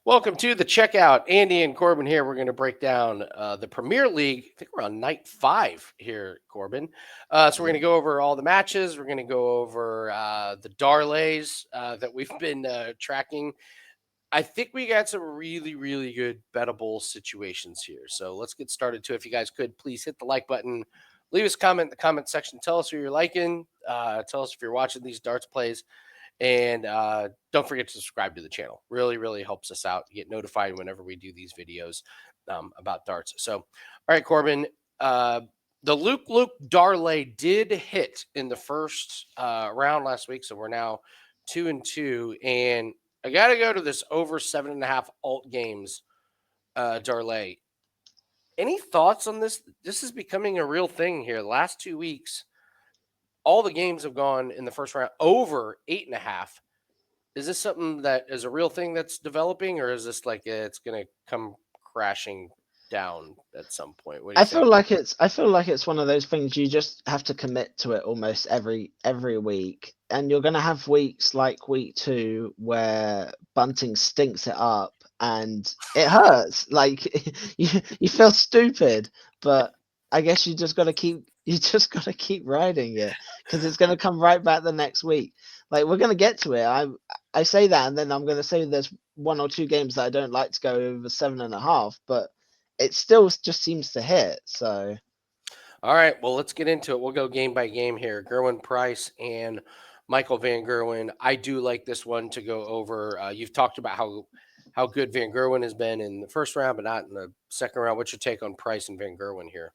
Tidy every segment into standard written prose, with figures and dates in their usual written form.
Welcome to the checkout. Andy and Corbin here. We're going to break down the Premier League. I think we're on night 5 here, Corbin. So we're going to go over all the matches. We're going to go over the Darlays that we've been tracking. I think we got some really, really good bettable situations here. So let's get started too. If you guys could, please hit the like button. Leave us a comment in the comment section. Tell us who you're liking. Tell us if you're watching these darts plays. And don't forget to subscribe to the channel. Really, really helps us out. You get notified whenever we do these videos about darts. So, all right, Corbin, the Luke Darley did hit in the first round last week. So we're now 2-2. And I got to go to this over 7.5 alt games, Darley. Any thoughts on this? This is becoming a real thing here. The last 2 weeks, all the games have gone in the first round over 8.5. Is this something that is a real thing that's developing, or is this like it's going to come crashing down at some point? What do you think? I feel like it's one of those things you just have to commit to it almost every week. And you're gonna have weeks like week 2 where bunting stinks it up and it hurts. Like you feel stupid, but I guess you just gotta keep riding it because it's gonna come right back the next week. Like we're gonna get to it. I say that and then I'm gonna say there's 1 or 2 games that I don't like to go over 7.5, but it still just seems to hit. So, All right, well, let's get into it. We'll go game by game here. Gerwin Price and Michael Van Gerwen. I do like this one to go over. You've talked about how good Van Gerwen has been in the first round, but not in the second round. What's your take on Price and Van Gerwen here?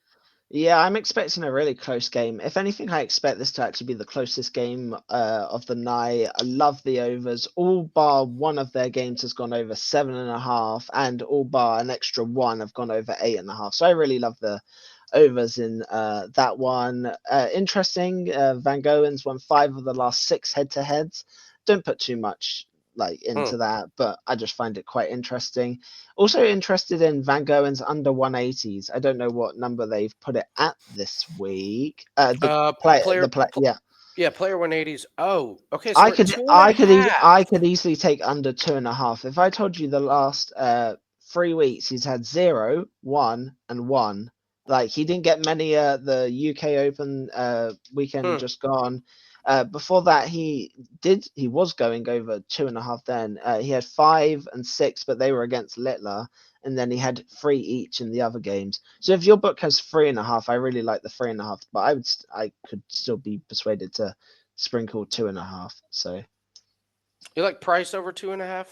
yeah, I'm expecting a really close game. If anything, I expect this to actually be the closest game of the night. I love the overs. All bar one of their games has gone over 7.5, and all bar an extra one have gone over 8.5. So I really love the overs in that one. Interesting. Van Gowen's won 5 of the last 6 head-to-heads. Don't put too much into that, but I just find it quite interesting. Also interested in Van Gowen's under 180s. I don't know what number they've put it at this week. Yeah. Yeah, player 180s. Oh, okay. So we're at 2.5. I could easily take under 2.5. If I told you the last 3 weeks he's had 0, 1, and 1. Like he didn't get many the UK Open weekend just gone. Before that, he was going over 2.5. Then he had 5 and 6, but they were against Littler, and then he had 3 each in the other games. So if your book has 3.5, I really like the 3.5, but I could still be persuaded to sprinkle 2.5. So You like Price over 2.5?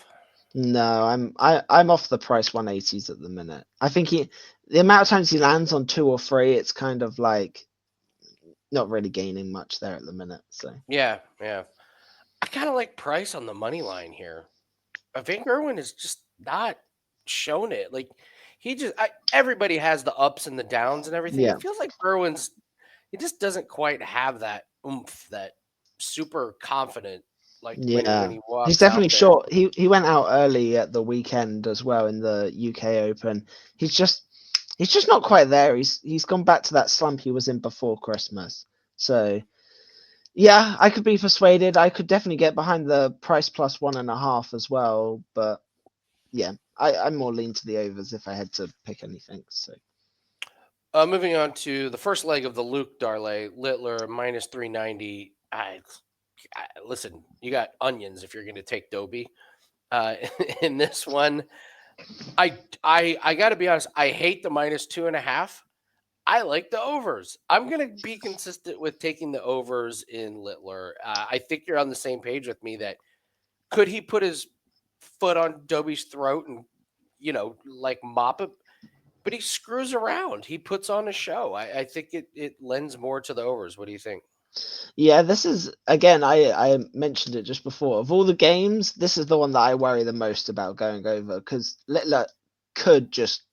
no, I'm off the Price 180s at the minute. I think the amount of times he lands on 2 or 3, it's kind of like not really gaining much there at the minute. So Yeah. I kind of like Price on the money line here. Van Gerwen has just not shown it. Like everybody has the ups and the downs and everything. yeah. It feels like he just doesn't quite have that oomph, that super confident. Like when Yeah, he he's walks out definitely there. short. He went out early at the weekend as well in the UK Open. He's just not quite there. He's gone back to that slump he was in before Christmas. So yeah, I could be persuaded. I could definitely get behind the Price plus 1.5 as well. But yeah, I'm more lean to the overs if I had to pick anything. So Moving on to the first leg of the Luke Darley, Littler minus 390. Listen, you got onions if you're going to take Dobie uh, in this one. I got to be honest. I hate the minus 2.5. I like the overs. I'm going to be consistent with taking the overs in Littler. I think you're on the same page with me that could he put his foot on Dobie's throat and, like mop it? But he screws around. He puts on a show. I think it lends more to the overs. What do you think? yeah, this is again. I mentioned it just before. Of all the games, this is the one that I worry the most about going over because Littler could just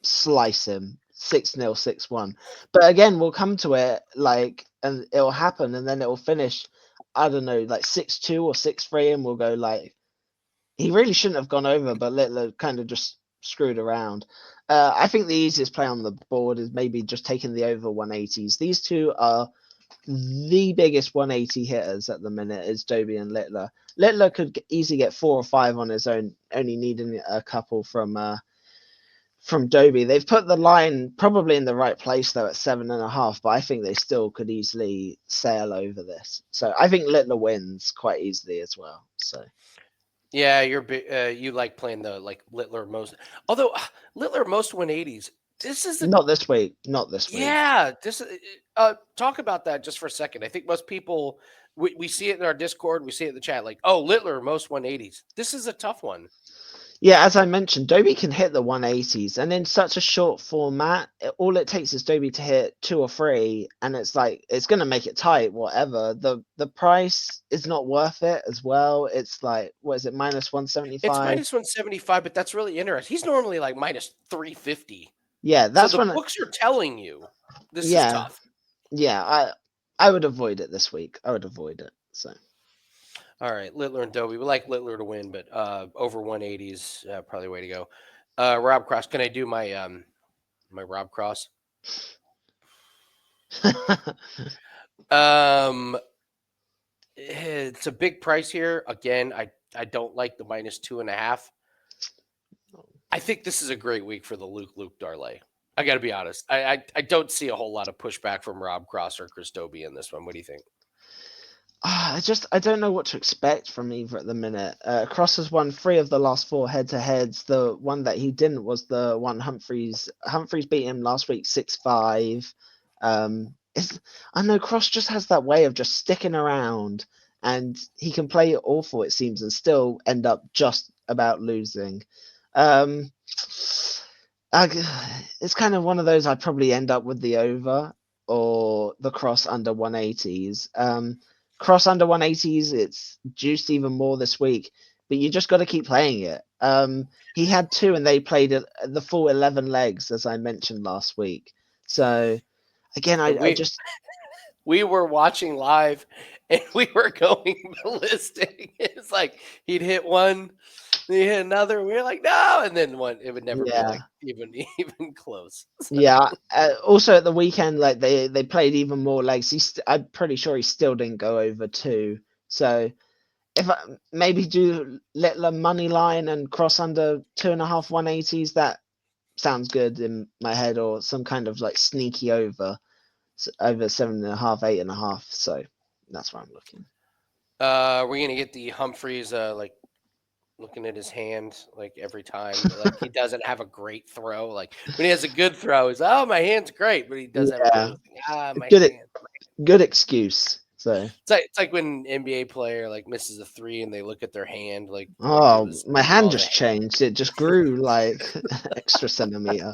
slice him 6-0, 6-1. But again, we'll come to it and it'll happen, and then it'll finish. I don't know, like 6-2 or 6-3, and we'll go like he really shouldn't have gone over, but Littler kind of just screwed around. I think the easiest play on the board is maybe just taking the over 180s. These two are the biggest 180 hitters at the minute is Dobie and Littler. Littler could easily get 4 or 5 on his own, only needing a couple from Dobie. They've put the line probably in the right place though at 7.5, but I think they still could easily sail over this. So I think Littler wins quite easily as well. So Yeah, you like playing the like Littler most. Although Littler most 180s. This is a not this week. Not this week. Yeah, this talk about that just for a second. I think most people we see it in our Discord, we see it in the chat, like, oh, Littler most 180s. This is a tough one. Yeah, as I mentioned, Dobie can hit the 180s, and in such a short format, all it takes is Dobie to hit 2 or 3, and it's like it's gonna make it tight. Whatever the price is not worth it as well. It's like what is it minus It's 175? minus 175, but that's really interesting. He's normally like minus 350. Yeah, So that's the when. books are telling you this is Yeah, tough. yeah. I would avoid it this week. I would avoid it. So All right, Littler and Dobie. We like Littler to win, but over 180s probably the way to go. Rob Cross, can I do my Rob Cross? Um it's a big price here. Again, I don't like the -2.5. I think this is a great week for the Luke Darley. I got to be honest. I don't see a whole lot of pushback from Rob Cross or Chris Dobie in this one. What do you think? I don't know what to expect from either at the minute. Cross has won 3 of the last 4 head-to-heads. The one that he didn't was the one Humphreys. Humphreys beat him last week 6-5. I know Cross just has that way of just sticking around, and he can play awful it seems and still end up just about losing. Um, it's kind of one of those I'd probably end up with the over or the cross under 180s. Cross under 180s, it's juiced even more this week, but you just got to keep playing it. He had 2 and they played the full 11 legs, as I mentioned last week. So again, And I just, we were watching live and we were going ballistic. It's like he'd hit one, then he hit another. We were like, no, and then one. It would never be like yeah. even close. Yeah. Also at the weekend, like they played even more legs. I'm pretty sure he still didn't go over 2. So if I maybe do Littler money line and cross under 2.5 180s, that sounds good in my head, or some kind of like sneaky over 7.5, 8.5. So that's where I'm looking. We're gonna get the Humphreys like looking at his hand like every time. Like he doesn't have a great throw. Like when he has a good throw, he's oh my hand's great, but he does have a good Yeah, one. Ah, my good hand. good excuse. So It's like when an NBA player like misses a three and they look at their hand like it oh, was my hand oh the just changed. It just grew like extra centimeter.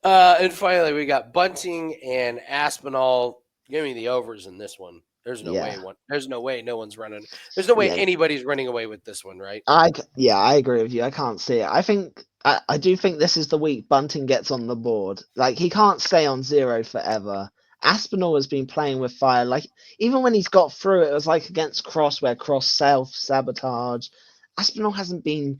and finally, we got Bunting and Aspinall. Give me the overs in this one. There's no way Yeah, one. There's no way no one's running. There's no way yeah. anybody's running away with this one, right? Yeah, I agree with you. I can't see it. I do think this is the week Bunting gets on the board. Like he can't stay on 0 forever. Aspinall has been playing with fire. Like even when he's got through, it was like against Cross where Cross self sabotage. Aspinall hasn't been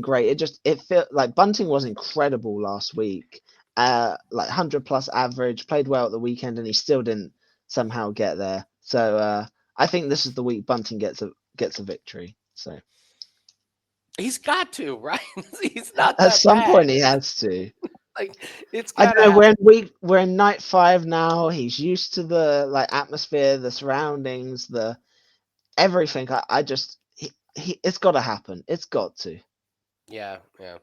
great. It felt like Bunting was incredible last week. Like 100 plus average, played well at the weekend, and he still didn't somehow get there. So I think this is the week Bunting gets a victory. So. He's got to, right? He's not At that some bad. point, he has to. Like it's I got don't to know. happen. We're in night 5 now. He's used to the like atmosphere, the surroundings, the everything. I just it's got to happen. It's got to. Yeah, yeah.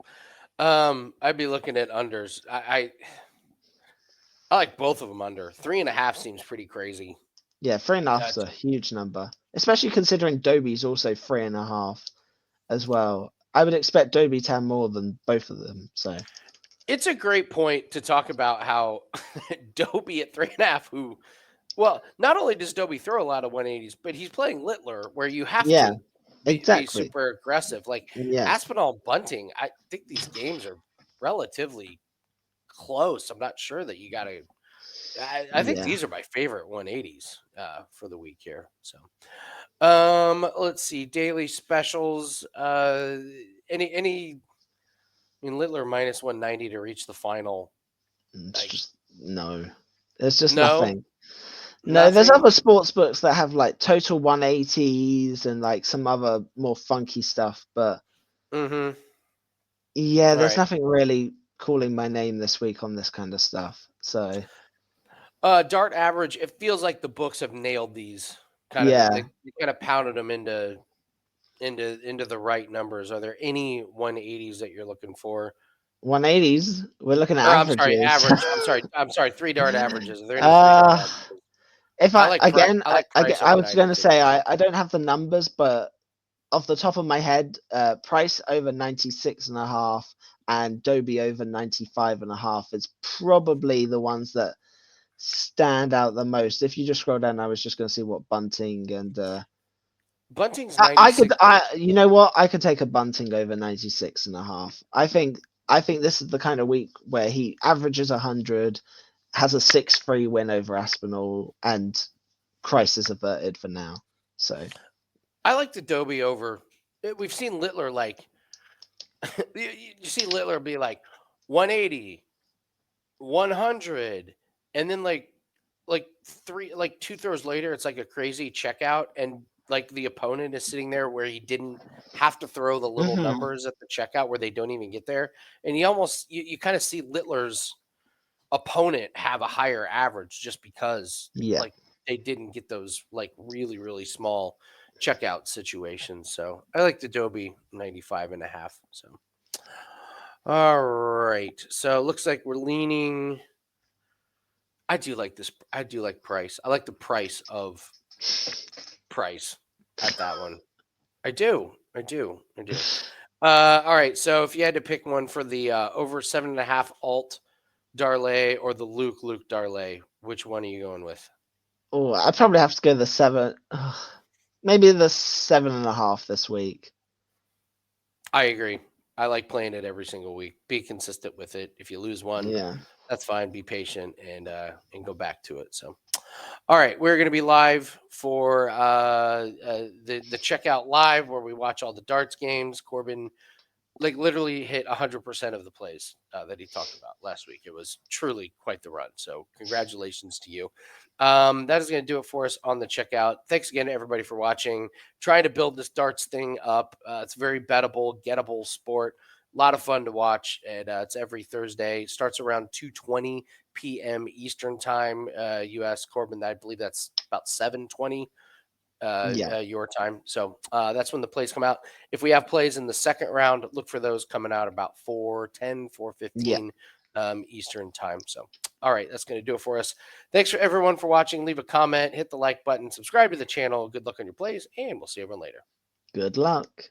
I'd be looking at unders. I like both of them under 3.5 seems pretty crazy. Yeah, 3.5 is To a huge number, especially considering Dobie's also 3.5 as well. I would expect Dobie to have more than both of them. So It's a great point to talk about how Dobie at 3.5, who, well, not only does Dobie throw a lot of 180s, but he's playing Littler, where you have yeah, to be exactly. super aggressive. Like Yeah, Aspinall Bunting, I think these games are relatively close. I'm not sure that you got to. I think yeah. these are my favorite 180s for the week here. So, let's see daily specials. Any. I mean, Littler minus 190 to reach the final. It's Like just no. There's just No, nothing. No, there's nothing. other sports books that have like total 180s and like some other more funky stuff, but Mm-hmm. yeah, All there's right. nothing really calling my name this week on this kind of stuff. So Dart average. It feels like the books have nailed these. Kind of, yeah, they kind of pounded them into the right numbers. Are there any 180s that you're looking for? 180s. We're looking at Or I'm sorry, averages. average. I'm sorry. 3 dart averages. Are there any 3 dart uh, averages? if I I like price. again, I like price I over was going to 96 say and a half. I don't have the numbers, but off the top of my head, price over 96 and a half and Dobie over 95 and a half is probably the ones that stand out the most. If you just scroll down, I was just going to see what Bunting and Bunting's I could 96. you know what, I could take a Bunting over 96 and a half. I think this is the kind of week where he averages 100, has a 6-3 win over Aspinall, and crisis averted for now. So I like the Dobie over. We've seen Littler like you see Littler be like 180, 100, and then like three like 2 throws later it's like a crazy checkout, and like the opponent is sitting there where he didn't have to throw the little mhm, numbers at the checkout where they don't even get there, and you kind of see Littler's opponent have a higher average just because yeah, like they didn't get those like really small checkout situations. So I like the Adobe 95 and a half. So all right. So it looks like we're leaning. I do like this. I do like price. I like the price of price at that one. I do. I do. I do. All right. So if you had to pick one for the over 7.5 alt Darley or the Luke Darley, which one are you going with? oh, I'd probably have to go the seven. Maybe the 7.5 this week. I agree. I like playing it every single week. Be consistent with it. If you lose one, Yeah, that's fine. Be patient and go back to it. So, all right, we're going to be live for the checkout live where we watch all the darts games. Corbin like literally hit 100% of the plays that he talked about last week. It was truly quite the run. So congratulations to you. That is going to do it for us on the checkout. Thanks again to everybody for watching. Trying to build this darts thing up. It's very bettable, gettable sport. A lot of fun to watch, and it's every Thursday. Starts around 2:20 p.m. Eastern time, U.S. Corbin. I believe that's about 7:20 yeah, your time. So that's when the plays come out. If we have plays in the second round, look for those coming out about 4:10, yeah. 4:15 Eastern time. So, all right, that's going to do it for us. Thanks for everyone for watching. Leave a comment, hit the like button, subscribe to the channel. Good luck on your plays, and we'll see everyone later. Good luck.